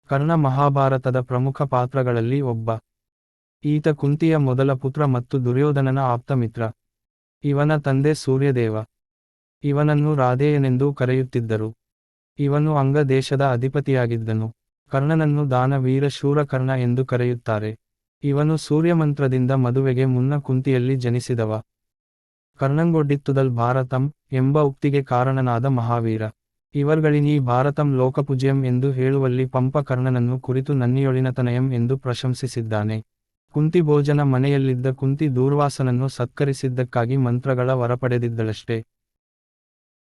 ಕರ್ಣ ಮಹಾಭಾರತದ ಪ್ರಮುಖ ಪಾತ್ರಗಳಲ್ಲಿ ಒಬ್ಬ. ಈತ ಕುಂತಿಯ ಮೊದಲ ಪುತ್ರ ಮತ್ತು ದುರ್ಯೋಧನನ ಆಪ್ತ ಮಿತ್ರ. ಇವನ ತಂದೆ ಸೂರ್ಯದೇವ. ಇವನನ್ನು ರಾಧೇಯನೆಂದೂ ಕರೆಯುತ್ತಿದ್ದರು. ಇವನು ಅಂಗ ದೇಶದ ಅಧಿಪತಿಯಾಗಿದ್ದನು. ಕರ್ಣನನ್ನು ದಾನವೀರ ಶೂರ ಕರ್ಣ ಎಂದು ಕರೆಯುತ್ತಾರೆ. ಇವನು ಸೂರ್ಯಮಂತ್ರದಿಂದ ಮದುವೆಗೆ ಮುನ್ನ ಕುಂತಿಯಲ್ಲಿ ಜನಿಸಿದವ. ಕರ್ಣಂಗೊಡ್ಡಿತ್ತುದಲ್ ಭಾರತಂ ಎಂಬ ಉಕ್ತಿಗೆ ಕಾರಣನಾದ ಮಹಾವೀರ. ಇವರ್ಗಳಿನೀ ಭಾರತಂ ಲೋಕಪೂಜ್ಯಂ ಎಂದು ಹೇಳುವಲ್ಲಿ ಪಂಪ ಕರ್ಣನನ್ನು ಕುರಿತು ನನ್ನಿಯೊಳಿನತನಯಂ ಎಂದು ಪ್ರಶಂಸಿಸಿದ್ದಾನೆ. ಕುಂತಿ ಭೋಜನ ಮನೆಯಲ್ಲಿದ್ದ ಕುಂತಿ ದೂರ್ವಾಸನನ್ನು ಸತ್ಕರಿಸಿದ್ದಕ್ಕಾಗಿ ಮಂತ್ರಗಳ ವರಪಡೆದಿದ್ದಳಷ್ಟೇ.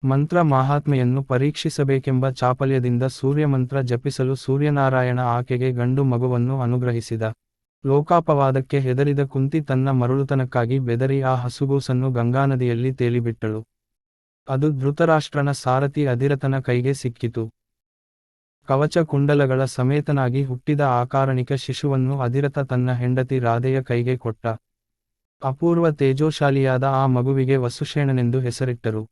ಮಂತ್ರ ಮಾಹಾತ್ಮೆಯನ್ನು ಪರೀಕ್ಷಿಸಬೇಕೆಂಬ ಚಾಪಲ್ಯದಿಂದ ಸೂರ್ಯಮಂತ್ರ ಜಪಿಸಲು ಸೂರ್ಯನಾರಾಯಣ ಆಕೆಗೆ ಗಂಡು ಮಗುವನ್ನು ಅನುಗ್ರಹಿಸಿದ. ಲೋಕಾಪವಾದಕ್ಕೆ ಹೆದರಿದ ಕುಂತಿ ತನ್ನ ಮರುಳುತನಕ್ಕಾಗಿ ಬೆದರಿ ಆ ಹಸುಗೂಸನ್ನು ಗಂಗಾನದಿಯಲ್ಲಿ ತೇಲಿಬಿಟ್ಟಳು. ಅದು ಧೃತರಾಷ್ಟ್ರನ ಸಾರಥಿ ಅಧಿರಥನ ಕೈಗೆ ಸಿಕ್ಕಿತು. ಕವಚ ಕುಂಡಲಗಳ ಸಮೇತನಾಗಿ ಹುಟ್ಟಿದ ಆಕಾರಣಿಕ ಶಿಶುವನ್ನು ಅಧಿರಥ ತನ್ನ ಹೆಂಡತಿ ರಾಧೆಯ ಕೈಗೆ ಕೊಟ್ಟ. ಅಪೂರ್ವ ತೇಜೋಶಾಲಿಯಾದ ಆ ಮಗುವಿಗೆ ವಸುಷೇಣನೆಂದು ಹೆಸರಿಟ್ಟರು.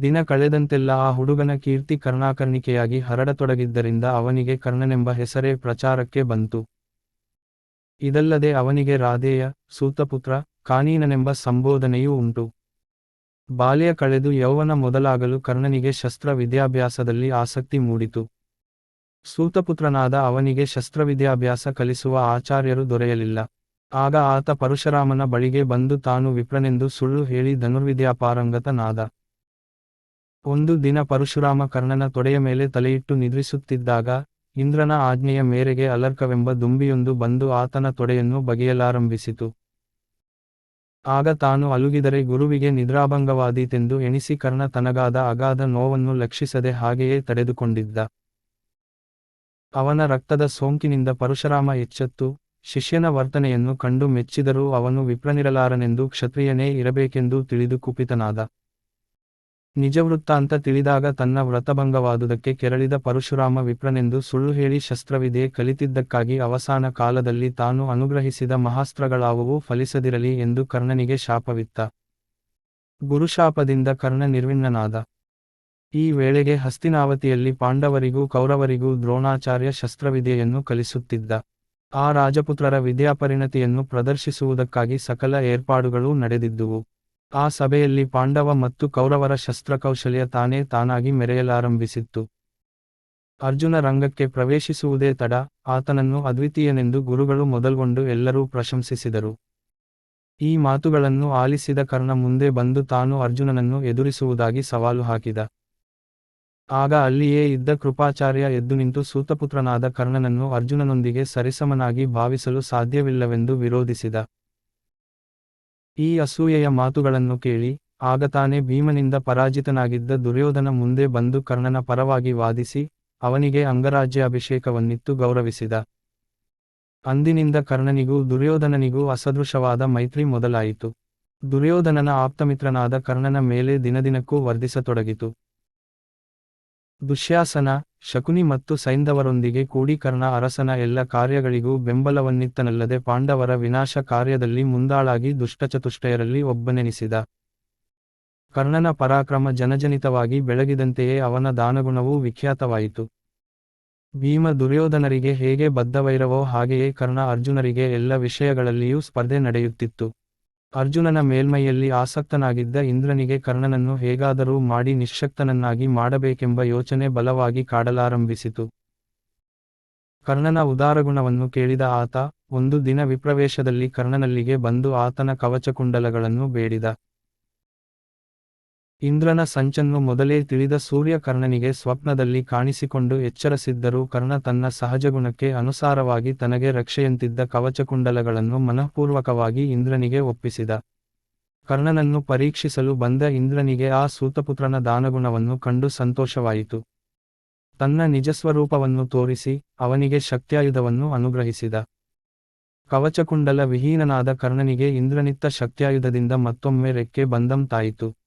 ದಿನ ಕಳೆದಂತೆಲ್ಲ ಆ ಹುಡುಗನ ಕೀರ್ತಿ ಕರ್ಣಾಕರ್ಣಿಕೆಯಾಗಿ ಹರಡತೊಡಗಿದ್ದರಿಂದ ಅವನಿಗೆ ಕರ್ಣನೆಂಬ ಹೆಸರೇ ಪ್ರಚಾರಕ್ಕೆ ಬಂತು. ಇದಲ್ಲದೆ ಅವನಿಗೆ ರಾಧೇಯ, ಸೂತಪುತ್ರ, ಕಾನೀನನೆಂಬ ಸಂಬೋಧನೆಯೂ ಉಂಟು. ಬಾಲ್ಯ ಕಳೆದು ಯೌವನ ಮೊದಲಾಗಲು ಕರ್ಣನಿಗೆ ಶಸ್ತ್ರ ವಿದ್ಯಾಭ್ಯಾಸದಲ್ಲಿ ಆಸಕ್ತಿ ಮೂಡಿತು. ಸೂತಪುತ್ರನಾದ ಅವನಿಗೆ ಶಸ್ತ್ರವಿದ್ಯಾಭ್ಯಾಸ ಕಲಿಸುವ ಆಚಾರ್ಯರು ದೊರೆಯಲಿಲ್ಲ. ಆಗ ಆತ ಪರಶುರಾಮನ ಬಳಿಗೆ ಬಂದು ತಾನು ವಿಪ್ರನೆಂದು ಸುಳ್ಳು ಹೇಳಿ ಧನುರ್ವಿದ್ಯಾಪಾರಂಗತನಾದ. ಒಂದು ದಿನ ಪರಶುರಾಮ ಕರ್ಣನ ತೊಡೆಯ ಮೇಲೆ ತಲೆಯಿಟ್ಟು ನಿದ್ರಿಸುತ್ತಿದ್ದಾಗ ಇಂದ್ರನ ಆಜ್ಞೆಯ ಮೇರೆಗೆ ಅಲರ್ಕವೆಂಬ ದುಂಬಿಯೊಂದು ಬಂದು ಆತನ ತೊಡೆಯನ್ನು ಬಗೆಯಲಾರಂಭಿಸಿತು. ಆಗ ತಾನು ಅಲುಗಿದರೆ ಗುರುವಿಗೆ ನಿದ್ರಾಭಂಗವಾದೀತೆಂದು ಎಣಿಸಿ ಕರ್ಣ ತನಗಾದ ಅಗಾಧ ನೋವನ್ನು ಲಕ್ಷಿಸದೆ ಹಾಗೆಯೇ ತಡೆದುಕೊಂಡಿದ್ದ. ಅವನ ರಕ್ತದ ಸೋಂಕಿನಿಂದ ಪರಶುರಾಮ ಎಚ್ಚೆತ್ತು ಶಿಷ್ಯನ ವರ್ತನೆಯನ್ನು ಕಂಡು ಮೆಚ್ಚಿದರೂ ಅವನು ವಿಪ್ರನಿರಲಾರನೆಂದು ಕ್ಷತ್ರಿಯನೇ ಇರಬೇಕೆಂದು ತಿಳಿದು ಕುಪಿತನಾದ. ನಿಜವೃತ್ತಾಂತ ತಿಳಿದಾಗ ತನ್ನ ವ್ರತಭಂಗವಾದುದಕ್ಕೆ ಕೆರಳಿದ ಪರಶುರಾಮ ವಿಪ್ರನೆಂದು ಸುಳ್ಳು ಹೇಳಿ ಶಸ್ತ್ರವಿದ್ಯೆ ಕಲಿತಿದ್ದಕ್ಕಾಗಿ ಅವಸಾನ ಕಾಲದಲ್ಲಿ ತಾನು ಅನುಗ್ರಹಿಸಿದ ಮಹಾಸ್ತ್ರಗಳಾವುವೂ ಫಲಿಸದಿರಲಿ ಎಂದು ಕರ್ಣನಿಗೆ ಶಾಪವಿತ್ತ. ಗುರುಶಾಪದಿಂದ ಕರ್ಣ ನಿರ್ವಿನ್ನನಾದ. ಈ ವೇಳೆಗೆ ಹಸ್ತಿನಾವತಿಯಲ್ಲಿ ಪಾಂಡವರಿಗೂ ಕೌರವರಿಗೂ ದ್ರೋಣಾಚಾರ್ಯ ಶಸ್ತ್ರವಿದ್ಯೆಯನ್ನು ಕಲಿಸುತ್ತಿದ್ದ. ಆ ರಾಜಪುತ್ರರ ವಿದ್ಯಾಪರಿಣತಿಯನ್ನು ಪ್ರದರ್ಶಿಸುವುದಕ್ಕಾಗಿ ಸಕಲ ಏರ್ಪಾಡುಗಳೂ ನಡೆದಿದ್ದುವು. ಆ ಸಭೆಯಲ್ಲಿ ಪಾಂಡವ ಮತ್ತು ಕೌರವರ ಶಸ್ತ್ರಕೌಶಲ್ಯ ತಾನೇ ತಾನಾಗಿ ಮೆರೆಯಲಾರಂಭಿಸಿತ್ತು. ಅರ್ಜುನ ರಂಗಕ್ಕೆ ಪ್ರವೇಶಿಸುವುದೇ ತಡ, ಆತನನ್ನು ಅದ್ವಿತೀಯನೆಂದು ಗುರುಗಳು ಮೊದಲ್ಗೊಂಡು ಎಲ್ಲರೂ ಪ್ರಶಂಸಿಸಿದರು. ಈ ಮಾತುಗಳನ್ನು ಆಲಿಸಿದ ಕರ್ಣ ಮುಂದೆ ಬಂದು ತಾನು ಅರ್ಜುನನನ್ನು ಎದುರಿಸುವುದಾಗಿ ಸವಾಲು ಹಾಕಿದ. ಆಗ ಅಲ್ಲಿಯೇ ಇದ್ದ ಕೃಪಾಚಾರ್ಯ ಎದ್ದು ನಿಂತು ಸೂತಪುತ್ರನಾದ ಕರ್ಣನನ್ನು ಅರ್ಜುನನೊಂದಿಗೆ ಸರಿಸಮನಾಗಿ ಭಾವಿಸಲು ಸಾಧ್ಯವಿಲ್ಲವೆಂದು ವಿರೋಧಿಸಿದ. ಈ ಅಸೂಯೆಯ ಮಾತುಗಳನ್ನು ಕೇಳಿ ಆಗ ತಾನೇ ಭೀಮನಿಂದ ಪರಾಜಿತನಾಗಿದ್ದ ದುರ್ಯೋಧನ ಮುಂದೆ ಬಂದು ಕರ್ಣನ ಪರವಾಗಿ ವಾದಿಸಿ ಅವನಿಗೆ ಅಂಗರಾಜ್ಯಾಭಿಷೇಕವನ್ನಿತ್ತು ಗೌರವಿಸಿದ. ಅಂದಿನಿಂದ ಕರ್ಣನಿಗೂ ದುರ್ಯೋಧನನಿಗೂ ಅಸದೃಶವಾದ ಮೈತ್ರಿ ಮೊದಲಾಯಿತು. ದುರ್ಯೋಧನನ ಆಪ್ತಮಿತ್ರನಾದ ಕರ್ಣನ ಮೇಲೆ ದಿನದಿನಕ್ಕೂ ವರ್ಧಿಸತೊಡಗಿತು. ದುಶ್ಯಾಸನ, ಶಕುನಿ ಮತ್ತು ಸೈಂಧವರೊಂದಿಗೆ ಕೂಡಿ ಕರ್ಣ ಅರಸನ ಎಲ್ಲ ಕಾರ್ಯಗಳಿಗೂ ಬೆಂಬಲವನ್ನಿತ್ತನಲ್ಲದೆ ಪಾಂಡವರ ವಿನಾಶ ಕಾರ್ಯದಲ್ಲಿ ಮುಂದಾಳಾಗಿ ದುಷ್ಟಚತುಷ್ಟಯರಲ್ಲಿ ಒಬ್ಬನೆನಿಸಿದ. ಕರ್ಣನ ಪರಾಕ್ರಮ ಜನಜನಿತವಾಗಿ ಬೆಳಗಿದಂತೆಯೇ ಅವನ ದಾನಗುಣವೂ ವಿಖ್ಯಾತವಾಯಿತು. ಭೀಮ ದುರ್ಯೋಧನರಿಗೆ ಹೇಗೆ ಬದ್ಧವೈರವೋ ಹಾಗೆಯೇ ಕರ್ಣ ಅರ್ಜುನರಿಗೆ ಎಲ್ಲ ವಿಷಯಗಳಲ್ಲಿಯೂ ಸ್ಪರ್ಧೆ ನಡೆಯುತ್ತಿತ್ತು. ಅರ್ಜುನನ ಮೇಲ್ಮೈಯಲ್ಲಿ ಆಸಕ್ತನಾಗಿದ್ದ ಇಂದ್ರನಿಗೆ ಕರ್ಣನನ್ನು ಹೇಗಾದರೂ ಮಾಡಿ ನಿಶ್ಶಕ್ತನನ್ನಾಗಿ ಮಾಡಬೇಕೆಂಬ ಯೋಚನೆ ಬಲವಾಗಿ ಕಾಡಲಾರಂಭಿಸಿತು. ಕರ್ಣನ ಉದಾರಗುಣವನ್ನು ಕೇಳಿದ ಆತ ಒಂದು ದಿನ ವಿಪ್ರವೇಶದಲ್ಲಿ ಕರ್ಣನಲ್ಲಿಗೆ ಬಂದು ಆತನ ಕವಚಕುಂಡಲಗಳನ್ನು ಬೇಡಿದ. ಇಂದ್ರನ ಸಂಚನ್ನು ಮೊದಲೇ ತಿಳಿದ ಸೂರ್ಯ ಕರ್ಣನಿಗೆ ಸ್ವಪ್ನದಲ್ಲಿ ಕಾಣಿಸಿಕೊಂಡು ಎಚ್ಚರಿಸಿದ್ದರೂ ಕರ್ಣ ತನ್ನ ಸಹಜಗುಣಕ್ಕೆ ಅನುಸಾರವಾಗಿ ತನಗೆ ರಕ್ಷೆಯಂತಿದ್ದ ಕವಚಕುಂಡಲಗಳನ್ನು ಮನಃಪೂರ್ವಕವಾಗಿ ಇಂದ್ರನಿಗೆ ಒಪ್ಪಿಸಿದ. ಕರ್ಣನನ್ನು ಪರೀಕ್ಷಿಸಲು ಬಂದ ಇಂದ್ರನಿಗೆ ಆ ಸೂತಪುತ್ರನ ದಾನಗುಣವನ್ನು ಕಂಡು ಸಂತೋಷವಾಯಿತು. ತನ್ನ ನಿಜಸ್ವರೂಪವನ್ನು ತೋರಿಸಿ ಅವನಿಗೆ ಶಕ್ತ್ಯಾಯುಧವನ್ನು ಅನುಗ್ರಹಿಸಿದ. ಕವಚಕುಂಡಲ ವಿಹೀನನಾದ ಕರ್ಣನಿಗೆ ಇಂದ್ರನಿತ್ತ ಶಕ್ತ್ಯಾಯುಧದಿಂದ ಮತ್ತೊಮ್ಮೆ ರೆಕ್ಕೆ ಬಂದಂತಾಯಿತು.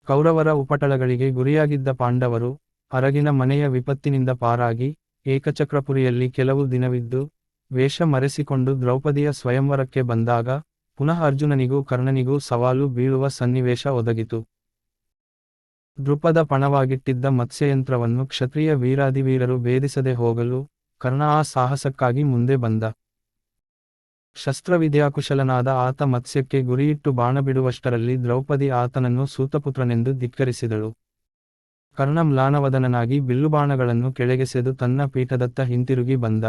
ಕೌರವರ ಉಪಟಳಗಳಿಗೆ ಗುರಿಯಾಗಿದ್ದ ಪಾಂಡವರು ಅರಗಿನ ಮನೆಯ ವಿಪತ್ತಿನಿಂದ ಪಾರಾಗಿ ಏಕಚಕ್ರಪುರಿಯಲ್ಲಿ ಕೆಲವು ದಿನವಿದ್ದು ವೇಷ ಮರೆಸಿಕೊಂಡು ದ್ರೌಪದಿಯ ಸ್ವಯಂವರಕ್ಕೆ ಬಂದಾಗ ಪುನಃ ಅರ್ಜುನನಿಗೂ ಕರ್ಣನಿಗೂ ಸವಾಲು ಬೀಳುವ ಸನ್ನಿವೇಶ ಒದಗಿತು. ದೃಪದ ಪಣವಾಗಿಟ್ಟಿದ್ದ ಮತ್ಸ್ಯಯಂತ್ರವನ್ನು ಕ್ಷತ್ರಿಯ ವೀರಾದಿವೀರರು ಭೇದಿಸದೆ ಹೋಗಲು ಕರ್ಣ ಆ ಸಾಹಸಕ್ಕಾಗಿ ಮುಂದೆ ಬಂದ. ಶಸ್ತ್ರವಿದ್ಯಾಕುಶಲನಾದ ಆತ ಮತ್ಸ್ಯಕ್ಕೆ ಗುರಿಯಿಟ್ಟು ಬಾಣ ಬಿಡುವಷ್ಟರಲ್ಲಿ ದ್ರೌಪದಿ ಆತನನ್ನು ಸೂತಪುತ್ರನೆಂದು ಧಿಕ್ಕರಿಸಿದಳು. ಕರ್ಣ ಮ್ಲಾನವದನನಾಗಿ ಬಿಲ್ಲುಬಾಣಗಳನ್ನು ಕೆಳಗೆಸೆದು ತನ್ನ ಪೀಠದತ್ತ ಹಿಂತಿರುಗಿ ಬಂದ.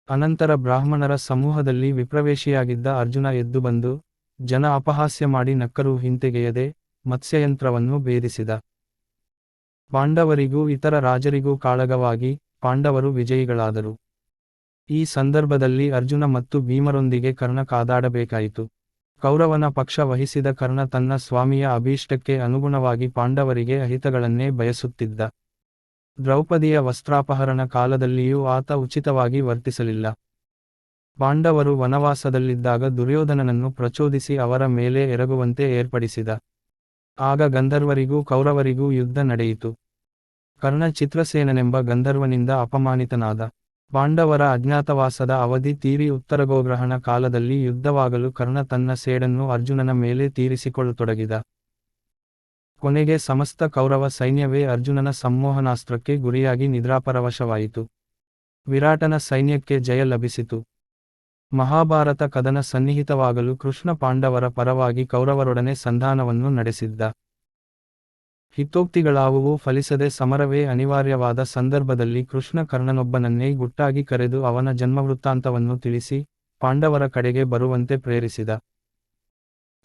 ಅನಂತರ ಬ್ರಾಹ್ಮಣರ ಸಮೂಹದಲ್ಲಿ ವಿಪ್ರವೇಶಿಯಾಗಿದ್ದ ಅರ್ಜುನ ಎದ್ದು ಬಂದು ಜನ ಅಪಹಾಸ್ಯ ಮಾಡಿ ನಕ್ಕರೂ ಹಿಂತೆಗೆಯದೆ ಮತ್ಸ್ಯಯಂತ್ರವನ್ನು ಭೇದಿಸಿದ. ಪಾಂಡವರಿಗೂ ಇತರ ರಾಜರಿಗೂ ಕಾಳಗವಾಗಿ ಪಾಂಡವರು ವಿಜಯಿಗಳಾದರು. ಈ ಸಂದರ್ಭದಲ್ಲಿ ಅರ್ಜುನ ಮತ್ತು ಭೀಮರೊಂದಿಗೆ ಕರ್ಣ ಕಾದಾಡಬೇಕಾಯಿತು. ಕೌರವನ ಪಕ್ಷ ವಹಿಸಿದ ಕರ್ಣ ತನ್ನ ಸ್ವಾಮಿಯ ಅಭೀಷ್ಟಕ್ಕೆ ಅನುಗುಣವಾಗಿ ಪಾಂಡವರಿಗೆ ಅಹಿತಗಳನ್ನೇ ಬಯಸುತ್ತಿದ್ದ. ದ್ರೌಪದಿಯ ವಸ್ತ್ರಾಪಹರಣ ಕಾಲದಲ್ಲಿಯೂ ಆತ ಉಚಿತವಾಗಿ ವರ್ತಿಸಲಿಲ್ಲ. ಪಾಂಡವರು ವನವಾಸದಲ್ಲಿದ್ದಾಗ ದುರ್ಯೋಧನನನ್ನು ಪ್ರಚೋದಿಸಿ ಅವರ ಮೇಲೆ ಎರಗುವಂತೆ ಏರ್ಪಡಿಸಿದ. ಆಗ ಗಂಧರ್ವರಿಗೂ ಕೌರವರಿಗೂ ಯುದ್ಧ ನಡೆಯಿತು. ಕರ್ಣ ಚಿತ್ರಸೇನನೆಂಬ ಗಂಧರ್ವನಿಂದ ಅಪಮಾನಿತನಾದ. ಪಾಂಡವರ ಅಜ್ಞಾತವಾಸದ ಅವಧಿ ತೀರಿ ಉತ್ತರಗೋಗ್ರಹಣ ಕಾಲದಲ್ಲಿ ಯುದ್ಧವಾಗಲು ಕರ್ಣ ತನ್ನ ಸೇಡನ್ನು ಅರ್ಜುನನ ಮೇಲೆ ತೀರಿಸಿಕೊಳ್ಳತೊಡಗಿದ. ಕೊನೆಗೆ ಸಮಸ್ತ ಕೌರವ ಸೈನ್ಯವೇ ಅರ್ಜುನನ ಸಂಮೋಹನಾಸ್ತ್ರಕ್ಕೆ ಗುರಿಯಾಗಿ ನಿದ್ರಾಪರವಶವಾಯಿತು. ವಿರಾಟನ ಸೈನ್ಯಕ್ಕೆ ಜಯ ಲಭಿಸಿತು. ಮಹಾಭಾರತ ಕದನ ಸನ್ನಿಹಿತವಾಗಲು ಕೃಷ್ಣ ಪಾಂಡವರ ಪರವಾಗಿ ಕೌರವರೊಡನೆ ಸಂಧಾನವನ್ನು ನಡೆಸಿದ್ದ. ಹಿತೋಕ್ತಿಗಳಾವುವೂ ಫಲಿಸದೆ ಸಮರವೇ ಅನಿವಾರ್ಯವಾದ ಸಂದರ್ಭದಲ್ಲಿ ಕೃಷ್ಣ ಕರ್ಣನೊಬ್ಬನನ್ನೇ ಗುಟ್ಟಾಗಿ ಕರೆದು ಅವನ ಜನ್ಮವೃತ್ತಾಂತವನ್ನು ತಿಳಿಸಿ ಪಾಂಡವರ ಕಡೆಗೆ ಬರುವಂತೆ ಪ್ರೇರಿಸಿದ.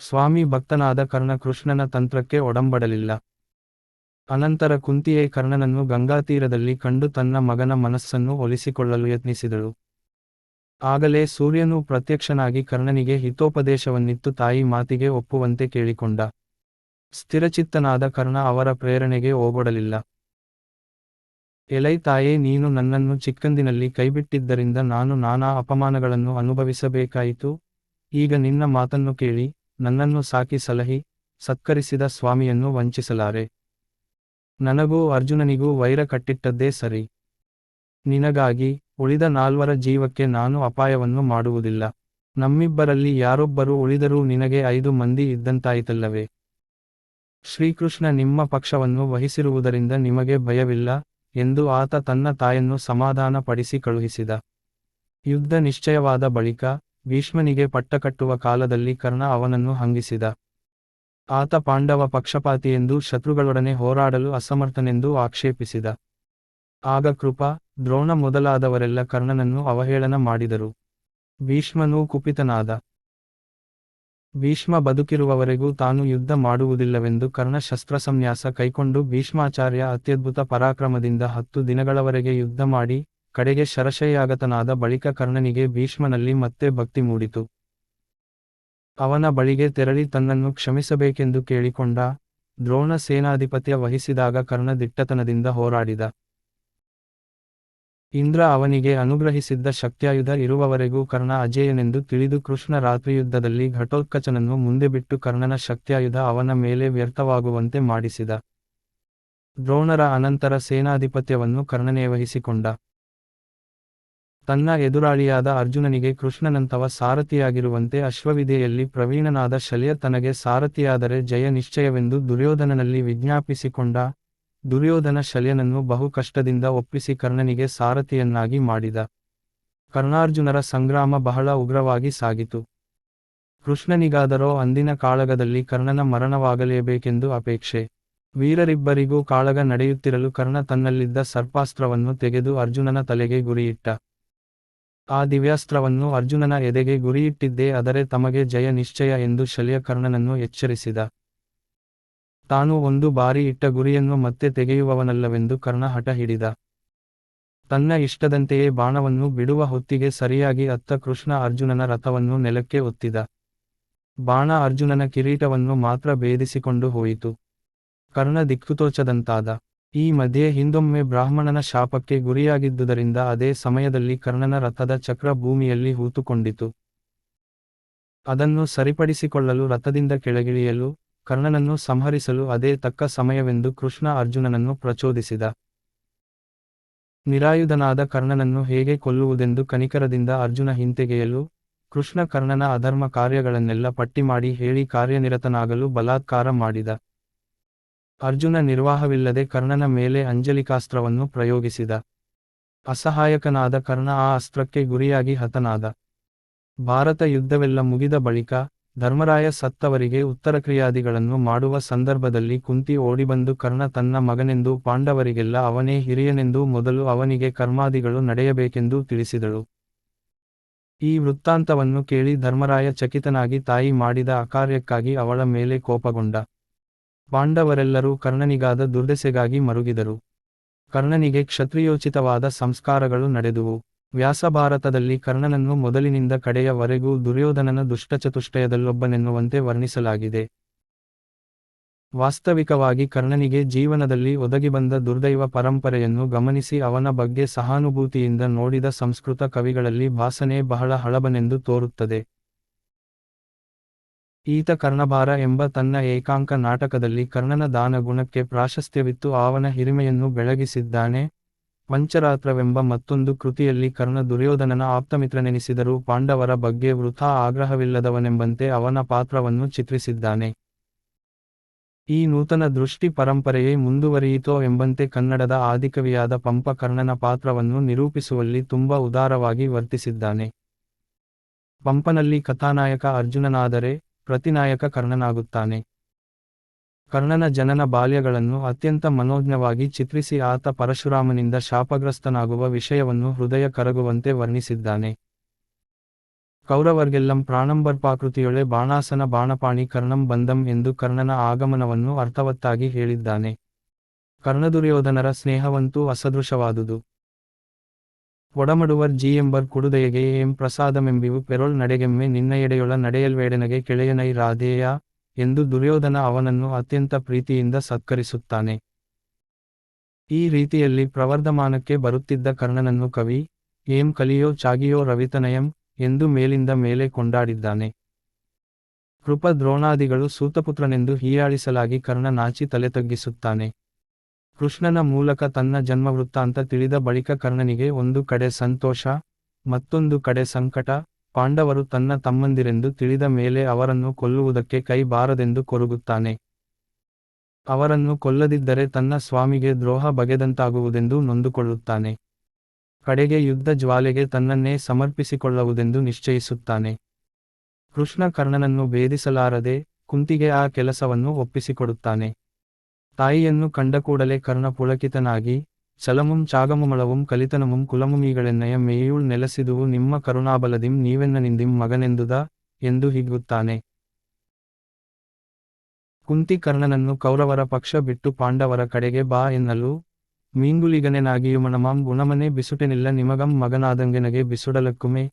ಸ್ವಾಮಿ ಭಕ್ತನಾದ ಕರ್ಣ ಕೃಷ್ಣನ ತಂತ್ರಕ್ಕೆ ಒಡಂಬಡಲಿಲ್ಲ. ಅನಂತರ ಕುಂತಿಯೇ ಕರ್ಣನನ್ನು ಗಂಗಾತೀರದಲ್ಲಿ ಕಂಡು ತನ್ನ ಮಗನ ಮನಸ್ಸನ್ನು ಒಲಿಸಿಕೊಳ್ಳಲು ಯತ್ನಿಸಿದಳು. ಆಗಲೇ ಸೂರ್ಯನು ಪ್ರತ್ಯಕ್ಷನಾಗಿ ಕರ್ಣನಿಗೆ ಹಿತೋಪದೇಶವನ್ನಿತ್ತು ತಾಯಿ ಮಾತಿಗೆ ಒಪ್ಪುವಂತೆ ಕೇಳಿಕೊಂಡ. ಸ್ಥಿರಚಿತ್ತನಾದ ಕರ್ಣ ಅವರ ಪ್ರೇರಣೆಗೆ ಓಗೊಡಲಿಲ್ಲ. ಎಲೈ ತಾಯೇ, ನೀನು ನನ್ನನ್ನು ಚಿಕ್ಕಂದಿನಲ್ಲಿ ಕೈಬಿಟ್ಟಿದ್ದರಿಂದ ನಾನು ನಾನಾ ಅಪಮಾನಗಳನ್ನು ಅನುಭವಿಸಬೇಕಾಯಿತು. ಈಗ ನಿನ್ನ ಮಾತನ್ನು ಕೇಳಿ ನನ್ನನ್ನು ಸಾಕಿ ಸಲಹಿ ಸತ್ಕರಿಸಿದ ಸ್ವಾಮಿಯನ್ನು ವಂಚಿಸಲಾರೆ. ನನಗೂ ಅರ್ಜುನನಿಗೂ ವೈರ ಕಟ್ಟಿಟ್ಟದ್ದೇ ಸರಿ. ನಿನಗಾಗಿ ಉಳಿದ 4 ಜೀವಕ್ಕೆ ನಾನು ಅಪಾಯವನ್ನು ಮಾಡುವುದಿಲ್ಲ. ನಮ್ಮಿಬ್ಬರಲ್ಲಿ ಯಾರೊಬ್ಬರು ಉಳಿದರೂ ನಿನಗೆ 5 ಮಂದಿ ಇದ್ದಂತಾಯಿತಲ್ಲವೇ? ಶ್ರೀಕೃಷ್ಣ ನಿಮ್ಮ ಪಕ್ಷವನ್ನು ವಹಿಸಿರುವುದರಿಂದ ನಿಮಗೆ ಭಯವಿಲ್ಲ ಎಂದು ಆತ ತನ್ನ ತಾಯನ್ನು ಸಮಾಧಾನ ಪಡಿಸಿ ಕಳುಹಿಸಿದ. ಯುದ್ಧ ನಿಶ್ಚಯವಾದ ಬಳಿಕ ಭೀಷ್ಮನಿಗೆ ಪಟ್ಟಕಟ್ಟುವ ಕಾಲದಲ್ಲಿ ಕರ್ಣ ಅವನನ್ನು ಹಂಗಿಸಿದ. ಆತ ಪಾಂಡವ ಪಕ್ಷಪಾತಿಯೆಂದೂ ಶತ್ರುಗಳೊಡನೆ ಹೋರಾಡಲು ಅಸಮರ್ಥನೆಂದೂ ಆಕ್ಷೇಪಿಸಿದ. ಆಗ ಕೃಪ, ದ್ರೋಣ ಮೊದಲಾದವರೆಲ್ಲ ಕರ್ಣನನ್ನು ಅವಹೇಳನ ಮಾಡಿದರು. ಭೀಷ್ಮನೂ ಕುಪಿತನಾದ. ಭೀಷ್ಮ ಬದುಕಿರುವವರೆಗೂ ತಾನು ಯುದ್ಧ ಮಾಡುವುದಿಲ್ಲವೆಂದು ಕರ್ಣ ಶಸ್ತ್ರಸನ್ಯಾಸ ಕೈಕೊಂಡು ಭೀಷ್ಮಾಚಾರ್ಯ ಅತ್ಯದ್ಭುತ ಪರಾಕ್ರಮದಿಂದ 10 ದಿನಗಳವರೆಗೆ ಯುದ್ಧ ಮಾಡಿ ಕಡೆಗೆ ಶರಶಯ್ಯಾಗತನಾದ ಬಳಿಕ ಕರ್ಣನಿಗೆ ಭೀಷ್ಮನಲ್ಲಿ ಮತ್ತೆ ಭಕ್ತಿ ಮೂಡಿತು. ಅವನ ಬಳಿಗೆ ತೆರಳಿ ತನ್ನನ್ನು ಕ್ಷಮಿಸಬೇಕೆಂದು ಕೇಳಿಕೊಂಡ. ದ್ರೋಣ ಸೇನಾಧಿಪತ್ಯ ವಹಿಸಿದಾಗ ಕರ್ಣ ದಿಟ್ಟತನದಿಂದ ಹೋರಾಡಿದ. ಇಂದ್ರ ಅವನಿಗೆ ಅನುಗ್ರಹಿಸಿದ್ದ ಶಕ್ತ್ಯಾಯುಧ ಇರುವವರೆಗೂ ಕರ್ಣ ಅಜೇಯನೆಂದು ತಿಳಿದು ಕೃಷ್ಣ ರಾತ್ರಿಯುದ್ಧದಲ್ಲಿ ಘಟೋತ್ಕಚನನ್ನು ಮುಂದೆ ಬಿಟ್ಟು ಕರ್ಣನ ಶಕ್ತ್ಯಾಯುಧ ಅವನ ಮೇಲೆ ವ್ಯರ್ಥವಾಗುವಂತೆ ಮಾಡಿಸಿದ. ದ್ರೋಣರ ಅನಂತರ ಸೇನಾಧಿಪತ್ಯವನ್ನು ಕರ್ಣನೇ ವಹಿಸಿಕೊಂಡ. ತನ್ನ ಎದುರಾಳಿಯಾದ ಅರ್ಜುನನಿಗೆ ಕೃಷ್ಣನಂತವ ಸಾರಥಿಯಾಗಿರುವಂತೆ ಅಶ್ವವಿದೆಯಲ್ಲಿ ಪ್ರವೀಣನಾದ ಶಲ್ಯ ತನಗೆ ಸಾರಥಿಯಾದರೆ ಜಯ ನಿಶ್ಚಯವೆಂದು ದುರ್ಯೋಧನನಲ್ಲಿ ವಿಜ್ಞಾಪಿಸಿಕೊಂಡ. ದುರ್ಯೋಧನ ಶಲ್ಯನನ್ನು ಬಹು ಕಷ್ಟದಿಂದ ಒಪ್ಪಿಸಿ ಕರ್ಣನಿಗೆ ಸಾರಥಿಯನ್ನಾಗಿ ಮಾಡಿದ. ಕರ್ಣಾರ್ಜುನರ ಸಂಗ್ರಾಮ ಬಹಳ ಉಗ್ರವಾಗಿ ಸಾಗಿತು. ಕೃಷ್ಣನಿಗಾದರೋ ಅಂದಿನ ಕಾಳಗದಲ್ಲಿ ಕರ್ಣನ ಮರಣವಾಗಲೇಬೇಕೆಂದು ಅಪೇಕ್ಷೆ. ವೀರರಿಬ್ಬರಿಗೂ ಕಾಳಗ ನಡೆಯುತ್ತಿರಲು ಕರ್ಣ ತನ್ನಲ್ಲಿದ್ದ ಸರ್ಪಾಸ್ತ್ರವನ್ನು ತೆಗೆದು ಅರ್ಜುನನ ತಲೆಗೆ ಗುರಿಯಿಟ್ಟ. ಆ ದಿವ್ಯಾಸ್ತ್ರವನ್ನು ಅರ್ಜುನನ ಎದೆಗೆ ಗುರಿಯಿಟ್ಟಿದ್ದೇ ಆದರೆ ತಮಗೆ ಜಯ ನಿಶ್ಚಯ ಎಂದು ಶಲ್ಯ ಕರ್ಣನನ್ನು ಎಚ್ಚರಿಸಿದ. ತಾನು ಒಂದು ಬಾರಿ ಇಟ್ಟ ಗುರಿಯನ್ನು ಮತ್ತೆ ತೆಗೆಯುವವನಲ್ಲವೆಂದು ಕರ್ಣ ಹಠ ಹಿಡಿದ. ತನ್ನ ಇಷ್ಟದಂತೆಯೇ ಬಾಣವನ್ನು ಬಿಡುವ ಹೊತ್ತಿಗೆ ಸರಿಯಾಗಿ ಅತ್ತ ಕೃಷ್ಣ ಅರ್ಜುನನ ರಥವನ್ನು ನೆಲಕ್ಕೆ ಒತ್ತಿದ. ಬಾಣ ಅರ್ಜುನನ ಕಿರೀಟವನ್ನು ಮಾತ್ರ ಭೇದಿಸಿಕೊಂಡು ಹೋಯಿತು. ಕರ್ಣ ದಿಕ್ಕುತೋಚದಂತಾದ. ಈ ಮಧ್ಯೆ ಹಿಂದೊಮ್ಮೆ ಬ್ರಾಹ್ಮಣನ ಶಾಪಕ್ಕೆ ಗುರಿಯಾಗಿದ್ದುದರಿಂದ ಅದೇ ಸಮಯದಲ್ಲಿ ಕರ್ಣನ ರಥದ ಚಕ್ರ ಭೂಮಿಯಲ್ಲಿ ಹೂತುಕೊಂಡಿತು. ಅದನ್ನು ಸರಿಪಡಿಸಿಕೊಳ್ಳಲು ರಥದಿಂದ ಕೆಳಗಿಳಿಯಲು ಕರ್ಣನನ್ನು ಸಂಹರಿಸಲು ಅದೇ ತಕ್ಕ ಸಮಯವೆಂದು ಕೃಷ್ಣ ಅರ್ಜುನನನ್ನು ಪ್ರಚೋದಿಸಿದ. ನಿರಾಯುಧನಾದ ಕರ್ಣನನ್ನು ಹೇಗೆ ಕೊಲ್ಲುವುದೆಂದು ಕನಿಕರದಿಂದ ಅರ್ಜುನ ಹಿಂತೆಗೆಯಲು ಕೃಷ್ಣ ಕರ್ಣನ ಅಧರ್ಮ ಕಾರ್ಯಗಳನ್ನೆಲ್ಲ ಪಟ್ಟಿಮಾಡಿ ಹೇಳಿ ಕಾರ್ಯನಿರತನಾಗಲು ಬಲಾತ್ಕಾರ ಮಾಡಿದ. ಅರ್ಜುನ ನಿರ್ವಾಹವಿಲ್ಲದೆ ಕರ್ಣನ ಮೇಲೆ ಅಂಜಲಿಕಾಸ್ತ್ರವನ್ನು ಪ್ರಯೋಗಿಸಿದ. ಅಸಹಾಯಕನಾದ ಕರ್ಣ ಆ ಅಸ್ತ್ರಕ್ಕೆ ಗುರಿಯಾಗಿ ಹತನಾದ. ಭಾರತ ಯುದ್ಧವೆಲ್ಲ ಮುಗಿದ ಬಳಿಕ, ಧರ್ಮರಾಯ ಸತ್ತವರಿಗೆ ಉತ್ತರಕ್ರಿಯಾದಿಗಳನ್ನು ಮಾಡುವ ಸಂದರ್ಭದಲ್ಲಿ ಕುಂತಿ ಓಡಿಬಂದು ಕರ್ಣ ತನ್ನ ಮಗನೆಂದೂ ಪಾಂಡವರಿಗೆಲ್ಲ ಅವನೇ ಹಿರಿಯನೆಂದೂ ಮೊದಲು ಅವನಿಗೆ ಕರ್ಮಾದಿಗಳು ನಡೆಯಬೇಕೆಂದೂ ತಿಳಿಸಿದಳು. ಈ ವೃತ್ತಾಂತವನ್ನು ಕೇಳಿ ಧರ್ಮರಾಯ ಚಕಿತನಾಗಿ ತಾಯಿ ಮಾಡಿದ ಅಕಾರ್ಯಕ್ಕಾಗಿ ಅವಳ ಮೇಲೆ ಕೋಪಗೊಂಡ. ಪಾಂಡವರೆಲ್ಲರೂ ಕರ್ಣನಿಗಾದ ದುರ್ದೆಸೆಗಾಗಿ ಮರುಗಿದರು. ಕರ್ಣನಿಗೆ ಕ್ಷತ್ರಿಯೋಚಿತವಾದ ಸಂಸ್ಕಾರಗಳು ನಡೆದುವು. ವ್ಯಾಸಭಾರತದಲ್ಲಿ ಕರ್ಣನನ್ನು ಮೊದಲಿನಿಂದ ಕಡೆಯವರೆಗೂ ದುರ್ಯೋಧನನ ದುಷ್ಟಚತುಷ್ಟಯದಲ್ಲೊಬ್ಬನೆನ್ನುವಂತೆ ವರ್ಣಿಸಲಾಗಿದೆ. ವಾಸ್ತವಿಕವಾಗಿ ಕರ್ಣನಿಗೆ ಜೀವನದಲ್ಲಿ ಒದಗಿಬಂದ ದುರ್ದೈವ ಪರಂಪರೆಯನ್ನು ಗಮನಿಸಿ ಅವನ ಬಗ್ಗೆ ಸಹಾನುಭೂತಿಯಿಂದ ನೋಡಿದ ಸಂಸ್ಕೃತ ಕವಿಗಳಲ್ಲಿ ಭಾಸನೇ ಬಹಳ ಹಳಬನೆಂದು ತೋರುತ್ತದೆ. ಈತ ಕರ್ಣಭಾರ ಎಂಬ ತನ್ನ ಏಕಾಂಕ ನಾಟಕದಲ್ಲಿ ಕರ್ಣನ ದಾನ ಗುಣಕ್ಕೆ ಪ್ರಾಶಸ್ತ್ಯವಿತ್ತು ಅವನ ಹಿರಿಮೆಯನ್ನು ಬೆಳಗಿಸಿದ್ದಾನೆ. ಪಂಚರಾತ್ರವೆಂಬ ಮತ್ತೊಂದು ಕೃತಿಯಲ್ಲಿ ಕರ್ಣ ದುರ್ಯೋಧನನ ಆಪ್ತಮಿತ್ರನೆನಿಸಿದರೂ ಪಾಂಡವರ ಬಗ್ಗೆ ವೃಥಾ ಆಗ್ರಹವಿಲ್ಲದವನೆಂಬಂತೆ ಅವನ ಪಾತ್ರವನ್ನು ಚಿತ್ರಿಸಿದ್ದಾನೆ. ಈ ನೂತನ ದೃಷ್ಟಿ ಪರಂಪರೆಯೇ ಮುಂದುವರಿಯಿತೋ ಎಂಬಂತೆ ಕನ್ನಡದ ಆದಿಕವಿಯಾದ ಪಂಪ ಕರ್ಣನ ಪಾತ್ರವನ್ನು ನಿರೂಪಿಸುವಲ್ಲಿ ತುಂಬ ಉದಾರವಾಗಿ ವರ್ತಿಸಿದ್ದಾನೆ. ಪಂಪನಲ್ಲಿ ಕಥಾನಾಯಕ ಅರ್ಜುನನಾದರೆ, ಪ್ರತಿನಾಯಕ ಕರ್ಣನಾಗುತ್ತಾನೆ. ಕರ್ಣನ ಜನನ ಬಾಲ್ಯಗಳನ್ನು ಅತ್ಯಂತ ಮನೋಜ್ಞವಾಗಿ ಚಿತ್ರಿಸಿ ಆತ ಪರಶುರಾಮನಿಂದ ಶಾಪಗ್ರಸ್ತನಾಗುವ ವಿಷಯವನ್ನು ಹೃದಯ ಕರಗುವಂತೆ ವರ್ಣಿಸಿದ್ದಾನೆ. ಕೌರವರ್ಗೆಲ್ಲಂ ಪ್ರಾಣಂಬರ್ಪಾಕೃತಿಯೊಳೆ ಬಾಣಾಸನ ಬಾಣಪಾಣಿ ಕರ್ಣಂ ಬಂದಂ ಎಂದು ಕರ್ಣನ ಆಗಮನವನ್ನು ಅರ್ಥವತ್ತಾಗಿ ಹೇಳಿದ್ದಾನೆ. ಕರ್ಣದುರ್ಯೋಧನರ ಸ್ನೇಹವಂತೂ ಅಸದೃಶವಾದುದು. ಒಡಮಡುವರ್ ಎಂಬರ್ ಕುಡುದೆಯಗೆ ಏಂ ಪ್ರಸಾದಮೆಂಬಿವು ಪೆರೊಳ್ ನಡೆಗೆಮ್ಮೆ ನಿನ್ನಯಡೆಯೊಳ ನಡೆಯಲ್ವೇಡೆನಗೆ ಕೆಳೆಯನೈ ರಾಧೇಯ ಎಂದು ದುರ್ಯೋಧನ ಅವನನ್ನು ಅತ್ಯಂತ ಪ್ರೀತಿಯಿಂದ ಸತ್ಕರಿಸುತ್ತಾನೆ. ಈ ರೀತಿಯಲ್ಲಿ ಪ್ರವರ್ಧಮಾನಕ್ಕೆ ಬರುತ್ತಿದ್ದ ಕರ್ಣನನ್ನು ಕವಿ ಏಂ ಕಲಿಯೋ ಚಾಗಿಯೋ ರವಿತನಯಂ ಎಂದು ಮೇಲಿಂದ ಮೇಲೆ ಕೊಂಡಾಡಿದ್ದಾನೆ. ಕೃಪ ದ್ರೋಣಾದಿಗಳು ಸೂತಪುತ್ರನೆಂದು ಹೀಯಾಳಿಸಲಾಗಿ ಕರ್ಣ ನಾಚಿ ತಲೆ ತಗ್ಗಿಸುತ್ತಾನೆ. ಕೃಷ್ಣನ ಮೂಲಕ ತನ್ನ ಜನ್ಮವೃತ್ತಾಂತ ತಿಳಿದ ಬಳಿಕ ಕರ್ಣನಿಗೆ ಒಂದು ಕಡೆ ಸಂತೋಷ, ಮತ್ತೊಂದು ಕಡೆ ಸಂಕಟ. ಪಾಂಡವರು ತನ್ನ ತಮ್ಮಂದಿರೆಂದು ತಿಳಿದ ಮೇಲೆ ಅವರನ್ನು ಕೊಲ್ಲುವುದಕ್ಕೆ ಕೈ ಬಾರದೆಂದು ಕೊರಗುತ್ತಾನೆ. ಅವರನ್ನು ಕೊಲ್ಲದಿದ್ದರೆ ತನ್ನ ಸ್ವಾಮಿಗೆ ದ್ರೋಹ ಬಗೆದಂತಾಗುವುದೆಂದು ನೊಂದುಕೊಳ್ಳುತ್ತಾನೆ. ಕಡೆಗೆ ಯುದ್ಧ ಜ್ವಾಲೆಗೆ ತನ್ನನ್ನೇ ಸಮರ್ಪಿಸಿಕೊಳ್ಳುವುದೆಂದು ನಿಶ್ಚಯಿಸುತ್ತಾನೆ. ಕೃಷ್ಣ ಕರ್ಣನನ್ನು ಭೇದಿಸಲಾರದೆ ಕುಂತಿಗೆ ಆ ಕೆಲಸವನ್ನು ಒಪ್ಪಿಸಿಕೊಡುತ್ತಾನೆ. ತಾಯಿಯನ್ನು ಕಂಡ ಕೂಡಲೇ ಕರ್ಣ ಪುಳಕಿತನಾಗಿ, ಚಲಮುಂ ಚಾಗಮುಮಳವುಂ ಕಲಿತನಮುಂ ಕುಲಮುಮೀಗಳೆನ್ನಯ ಮೇಯುಳ್ ನೆಲಸಿದುವು ನಿಮ್ಮ ಕರುಣಾಬಲದಿಂ ನೀವೆನ್ನನಿಂದಿಂ ಮಗನೆಂದುದ ಎಂದು ಹಿಗ್ಗುತ್ತಾನೆ. ಕುಂತಿ ಕರ್ಣನನ್ನು ಕೌರವರ ಪಕ್ಷ ಬಿಟ್ಟು ಪಾಂಡವರ ಕಡೆಗೆ ಬಾ ಎನ್ನಲು, ಮೀಂಗುಲಿಗನೆನಾಗಿಯುಮಣಮಾಂ ಗುಣಮನೆ ಬಿಸುಟೆನಿಲ್ಲ ನಿಮಗಂ ಮಗನಾದಂಗೆನಗೆ ಬಿಸುಡಲಕ್ಕುಮೆ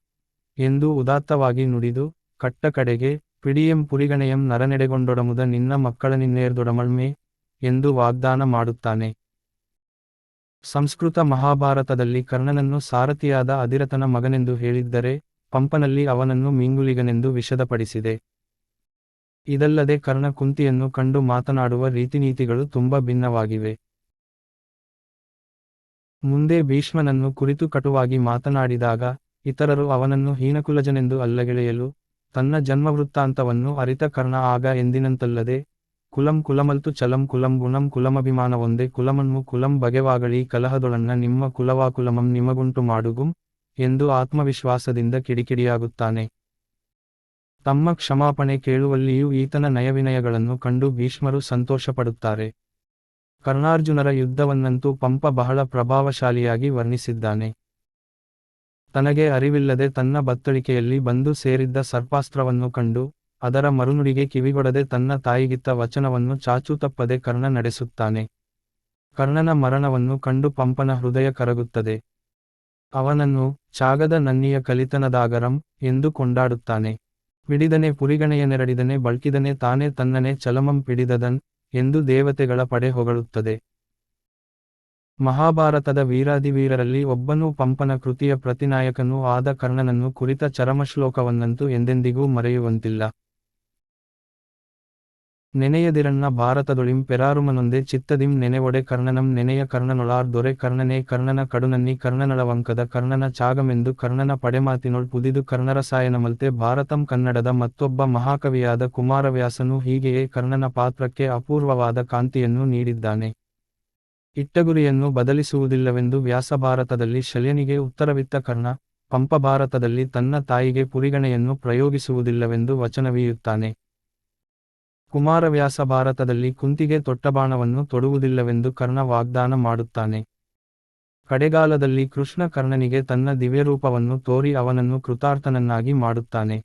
ಎಂದು ಉದಾತ್ತವಾಗಿ ನುಡಿದು, ಕಟ್ಟ ಕಡೆಗೆ, ಪಿಡಿಯಂ ಪುರಿಗಣೆಯಂ ನರನೆಡೆಗೊಂಡೊಡಮುದ ನಿನ್ನ ಮಕ್ಕಳನಿನ್ನೇರ್ದೊಡಮಳ್ಮೆ ಎಂದು ವಾಗ್ದಾನ ಮಾಡುತ್ತಾನೆ. ಸಂಸ್ಕೃತ ಮಹಾಭಾರತದಲ್ಲಿ ಕರ್ಣನನ್ನು ಸಾರಥಿಯಾದ ಅಧಿರಥನ ಮಗನೆಂದು ಹೇಳಿದ್ದರೆ, ಪಂಪನಲ್ಲಿ ಅವನನ್ನು ಮೀಂಗುಲಿಗನೆಂದು ವಿಷದಪಡಿಸಿದೆ. ಇದಲ್ಲದೆ ಕರ್ಣ ಕುಂತಿಯನ್ನು ಕಂಡು ಮಾತನಾಡುವ ರೀತಿನೀತಿಗಳು ತುಂಬ ಭಿನ್ನವಾಗಿವೆ. ಮುಂದೆ ಭೀಷ್ಮನನ್ನು ಕುರಿತು ಕಟುವಾಗಿ ಮಾತನಾಡಿದಾಗ, ಇತರರು ಅವನನ್ನು ಹೀನಕುಲಜನೆಂದು ಅಲ್ಲಗೆಳೆಯಲು, ತನ್ನ ಜನ್ಮವೃತ್ತಾಂತವನ್ನು ಅರಿತ ಕರ್ಣ ಆಗ ಎಂದಿನಂತಲ್ಲದೆ, ಕುಲಂ ಕುಲಮಲ್ತು ಚಲಂ ಕುಲಂ ಗುಣಂ ಕುಲಮಭಿಮಾನವೊಂದೆ ಕುಲಮನ್ಮು ಕುಲಂ ಬಗೆವಾಗಳೀ ಕಲಹದೊಳನ್ನ ನಿಮ್ಮ ಕುಲವಾಕುಲಮಂ ನಿಮಗುಂಟು ಮಾಡುಗುಂ ಎಂದು ಆತ್ಮವಿಶ್ವಾಸದಿಂದ ಕಿಡಿಕಿಡಿಯಾಗುತ್ತಾನೆ. ತಮ್ಮ ಕ್ಷಮಾಪಣೆ ಕೇಳುವಲ್ಲಿಯೂ ಈತನ ನಯವಿನಯಗಳನ್ನು ಕಂಡು ಭೀಷ್ಮರು ಸಂತೋಷಪಡುತ್ತಾರೆ. ಕರ್ಣಾರ್ಜುನರ ಯುದ್ಧವನ್ನಂತೂ ಪಂಪ ಬಹಳ ಪ್ರಭಾವಶಾಲಿಯಾಗಿ ವರ್ಣಿಸಿದ್ದಾನೆ. ತನಗೆ ಅರಿವಿಲ್ಲದೆ ತನ್ನ ಬತ್ತಳಿಕೆಯಲ್ಲಿ ಬಂದು ಸೇರಿದ್ದ ಸರ್ಪಾಸ್ತ್ರವನ್ನು ಕಂಡು, ಅದರ ಮರುನುಡಿಗೆ ಕಿವಿಗೊಡದೆ ತನ್ನ ತಾಯಿಗಿತ್ತ ವಚನವನ್ನು ಚಾಚೂ ತಪ್ಪದೆ ಕರ್ಣ ನಡೆಸುತ್ತಾನೆ. ಕರ್ಣನ ಮರಣವನ್ನು ಕಂಡು ಪಂಪನ ಹೃದಯ ಕರಗುತ್ತದೆ. ಅವನನ್ನು ಚಾಗದ ನನ್ನಿಯ ಕಲಿತನದಾಗರಂ ಎಂದು ಕೊಂಡಾಡುತ್ತಾನೆ. ಪಿಡಿದನೆ ಪುರಿಗಣೆಯನೆರಡಿದನೆ ಬಳ್ಕಿದನೆ ತಾನೇ ತನ್ನನೆ ಚಲಮಂ ಪಿಡಿದದನ್ ಎಂದು ದೇವತೆಗಳ ಪಡೆ ಹೊಗಳುತ್ತದೆ. ಮಹಾಭಾರತದ ವೀರಾದಿವೀರರಲ್ಲಿ ಒಬ್ಬನೂ ಪಂಪನ ಕೃತಿಯ ಪ್ರತಿನಾಯಕನೂ ಆದ ಕರ್ಣನನ್ನು ಕುರಿತ ಚರಮಶ್ಲೋಕವನ್ನಂತೂ ಎಂದೆಂದಿಗೂ ಮರೆಯುವಂತಿಲ್ಲ. ನೆನೆಯದಿರಣ್ಣ ಭಾರತದೊಳಿಂ ಪೆರಾರುಮನೊಂದೆ ಚಿತ್ತದಿಂ ನೆನೆವೊಡೆ ಕರ್ಣನಂ ನೆನೆಯ ಕರ್ಣನೊಳಾರ್ ದೊರೆ ಕರ್ಣನೇ ಕರ್ಣನ ಕಡುನನ್ನಿ ಕರ್ಣನಳವಂಕದ ಕರ್ಣನ ಚಾಗಮೆಂದು ಕರ್ಣನ ಪಡೆಮಾತಿನೊಳ್ ಪುದಿದು ಕರ್ಣರಸಾಯನಮಲ್ತೆ ಭಾರತಂ ಕನ್ನಡದ ಮತ್ತೊಬ್ಬ ಮಹಾಕವಿಯಾದ ಕುಮಾರವ್ಯಾಸನು ಹೀಗೆಯೇ ಕರ್ಣನ ಪಾತ್ರಕ್ಕೆ ಅಪೂರ್ವವಾದ ಕಾಂತಿಯನ್ನು ನೀಡಿದ್ದಾನೆ. ಇಟ್ಟಗುರಿಯನ್ನು ಬದಲಿಸುವುದಿಲ್ಲವೆಂದು ವ್ಯಾಸಭಾರತದಲ್ಲಿ ಶಲ್ಯನಿಗೆ ಉತ್ತರವಿತ್ತ ಕರ್ಣ, ಪಂಪಭಾರತದಲ್ಲಿ ತನ್ನ ತಾಯಿಗೆ ಪುರಿಗಣೆಯನ್ನು ಪ್ರಯೋಗಿಸುವುದಿಲ್ಲವೆಂದು ವಚನವೀಯುತ್ತಾನೆ. ಕುಮಾರವ್ಯಾಸ ಭಾರತದಲ್ಲಿ ಕುಂತಿಗೆ ತೊಟ್ಟಬಾಣವನ್ನು ತೊಡುವುದಿಲ್ಲವೆಂದು ಕರ್ಣ ವಾಗ್ದಾನ ಮಾಡುತ್ತಾನೆ. ಕಡೆಗಾಲದಲ್ಲಿ ಕೃಷ್ಣ ಕರ್ಣನಿಗೆ ತನ್ನ ದಿವ್ಯರೂಪವನ್ನು ತೋರಿ ಅವನನ್ನು ಕೃತಾರ್ಥನನ್ನಾಗಿ ಮಾಡುತ್ತಾನೆ.